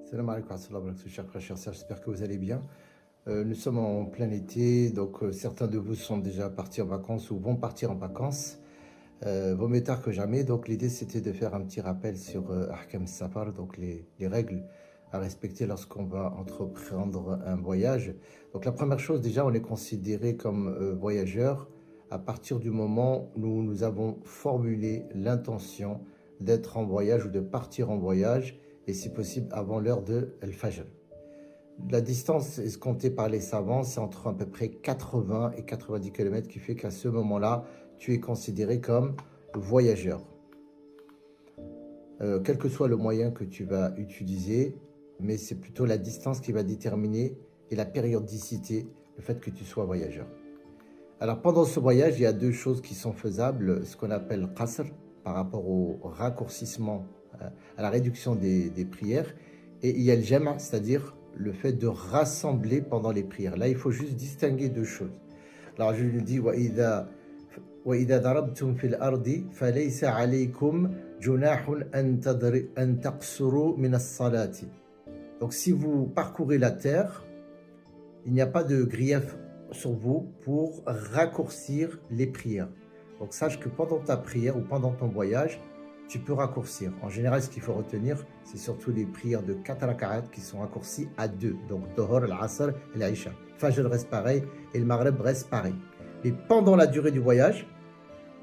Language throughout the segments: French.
Salam alaikum wa rahmatullahi wa barakatuh, chers frères, chers sœurs, j'espère que vous allez bien. Nous sommes en plein été, donc certains de vous sont déjà partis en vacances ou vont partir en vacances. Vaut mieux tard que jamais. Donc l'idée c'était de faire un petit rappel sur Ahkam Safar, donc les règles à respecter lorsqu'on va entreprendre un voyage. Donc la première chose, déjà, on est considéré comme voyageur à partir du moment où nous avons formulé l'intention d'être en voyage ou de partir en voyage, et si possible avant l'heure de Al-Fajr. La distance escomptée par les savants, c'est entre à peu près 80 et 90 km, qui fait qu'à ce moment-là, tu es considéré comme voyageur. Quel que soit le moyen que tu vas utiliser, mais c'est plutôt la distance qui va déterminer et la périodicité, le fait que tu sois voyageur. Alors pendant ce voyage, il y a deux choses qui sont faisables, ce qu'on appelle qasr, par rapport au raccourcissement, à la réduction des prières, et il y a le jama', c'est-à-dire le fait de rassembler pendant les prières. Là, il faut juste distinguer deux choses. Alors je lui dis وَإِذَا ضَرَبْتُمْ فِي الْأَرْضِ فَلَيْسَ عَلَيْكُمْ جُنَاحٌ أَن تَقْصُرُوا مِنَ الصَّلَاةِ. Donc si vous parcourez la terre, il n'y a pas de grief sur vous pour raccourcir les prières. Donc sache que pendant ta prière ou pendant ton voyage, tu peux raccourcir. En général, ce qu'il faut retenir, c'est surtout les prières de 4 raka'at qui sont raccourcies à 2. Donc Dhuhr, al-Asr et l'Aïcha. Fajr reste pareil et le Maghreb reste pareil. Mais pendant la durée du voyage,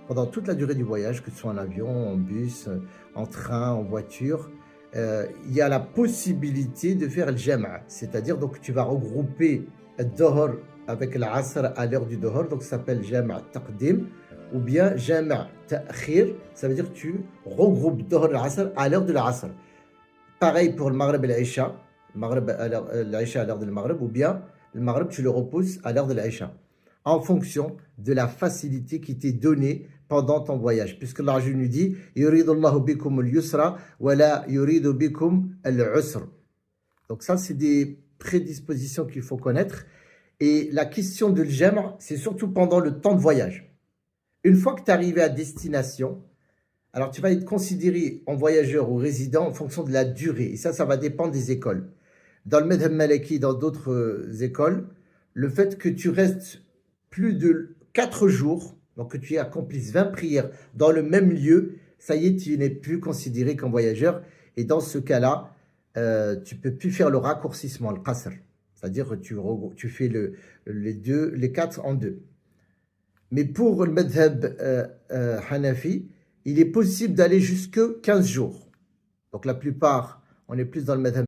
pendant toute la durée du voyage, que ce soit en avion, en bus, en train, en voiture, il y a la possibilité de faire le jama', c'est-à-dire donc tu vas regrouper le Dhuhr avec l'Asr à l'heure du Dhuhr, donc ça s'appelle jama' taqdim, ou bien jama' ta'khir, ça veut dire que tu regroupes Dhuhr et l'Asr à l'heure de l'Asr. Pareil pour le Maghreb et l'Aïcha, l'Aïcha à l'heure de Maghreb, ou bien le Maghreb tu le repousses à l'heure de l'Aïcha, en fonction de la facilité qui t'est donnée pendant ton voyage. Puisque Allah nous dit « Yuridullahu bikum al-yusra wa la yuridu bikum al-usr ». Donc ça, c'est des prédispositions qu'il faut connaître. Et la question de l'jam', c'est surtout pendant le temps de voyage. Une fois que tu es arrivé à destination, alors tu vas être considéré en voyageur ou résident en fonction de la durée. Et ça va dépendre des écoles. Dans le Madhhab Maliki, dans d'autres écoles, le fait que tu restes plus de 4 jours, donc que tu accomplisses 20 prières dans le même lieu, ça y est, tu n'es plus considéré comme voyageur. Et dans ce cas-là, tu ne peux plus faire le raccourcissement, le qasr. C'est-à-dire que tu fais les 4 en 2. Mais pour le madhab Hanafi, il est possible d'aller jusque 15 jours. Donc la plupart, on est plus dans le madhab